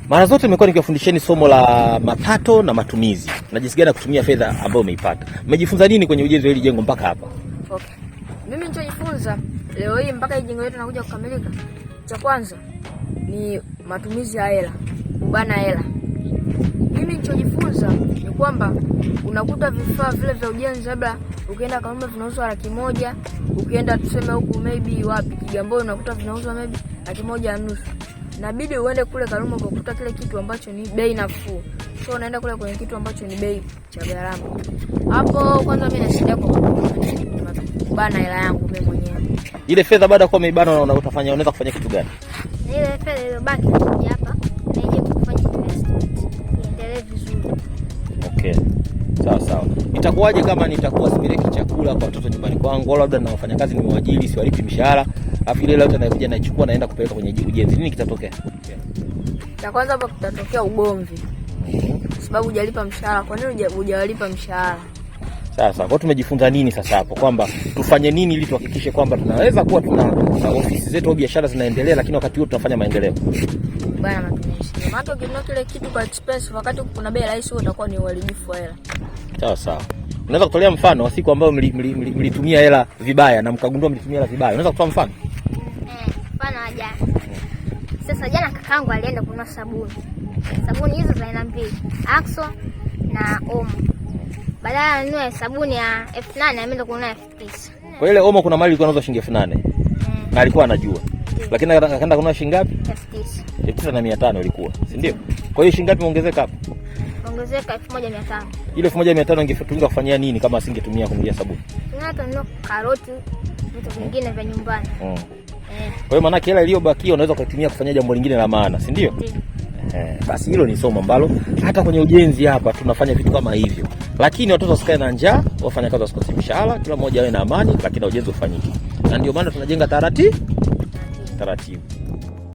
Mara zote nimekuwa nikiwafundisheni somo la mapato na matumizi na jinsi gani kutumia fedha ambayo umeipata. Mmejifunza nini kwenye ujenzi wa hili jengo mpaka hapa? Okay. Mimi nilichojifunza leo hii mpaka hili jengo letu linakuja kukamilika, cha kwanza ni matumizi ya hela, kubana hela. Mimi nilichojifunza ni kwamba unakuta vifaa vile vya ujenzi labda ukienda Karume vinauzwa 100,000, ukienda tuseme huku maybe wapi Kigamboni unakuta vinauzwa maybe 150,000. Inabidi uende kule Karume kukuta kile kitu ambacho ni bei nafuu. So unaenda kule kwenye kitu ambacho ni bei cha gharama. Hapo kwanza mimi nashinda kwa kubana hela yangu mimi mwenyewe. Ile fedha baada ya kuwa umeibana unaweza kufanya kitu gani? Ile fedha iliyobaki hapa naije kufanya investment. Iendelee vizuri. Okay. Sawa. Itakuwaje kama nitakuwa sipeleki chakula kwa watoto nyumbani kwangu, au labda na wafanyakazi nimewajiri siwalipi mishahara, afu ile yote anakuja naichukua naenda kupeleka kwenye ujenzi. Nini kitatokea? Cha kwanza hapo kutatokea ugomvi. Sababu hujalipa mshahara. Kwa nini hujalipa mshahara? Sasa kwa tumejifunza nini sasa hapo, kwamba tufanye nini ili tuhakikishe kwamba tunaweza kuwa tuna ofisi zetu au biashara zinaendelea, lakini wakati huo tunafanya maendeleo. Bana matumizi. Maana ukinunua kile kitu kwa express wakati kuna bei rahisi, utakuwa ni uharibifu wa hela. Sawa. Unaweza kutolea mfano wa siku ambayo mlitumia hela vibaya na mkagundua mlitumia hela vibaya? Unaweza kutoa mfano? Mfano wa jana. Sasa jana kakaangu alienda kununua sabuni. Sabuni hizo za aina mbili, Axo na Omo. Badala anunue sabuni ya 8,000 ameenda kununua 9,000. Kwa ile Omo kuna mali ilikuwa inauzwa shilingi 8,000. Na alikuwa anajua. Lakini akaenda kununua shilingi ngapi? 9,000. 9,500 ilikuwa, si ndio? Kwa hiyo shilingi ngapi imeongezeka hapo? Ongezeka 1,500. Ile 1,500 ingetumika kufanyia nini kama asingetumia kununulia sabuni? Tunanunua karoti, vitu vingine vya nyumbani. Kwa hiyo maana hela iliyobakia unaweza kuitumia kufanya jambo lingine la maana, si ndio? Basi hilo ni somo ambalo hata kwenye ujenzi hapa tunafanya vitu kama hivyo. Lakini watoto wasikae na njaa, wafanyakazi wasikose mshahara, kila mmoja awe na amani, lakini ujenzi ufanyike. Na ndio maana tunajenga taratibu.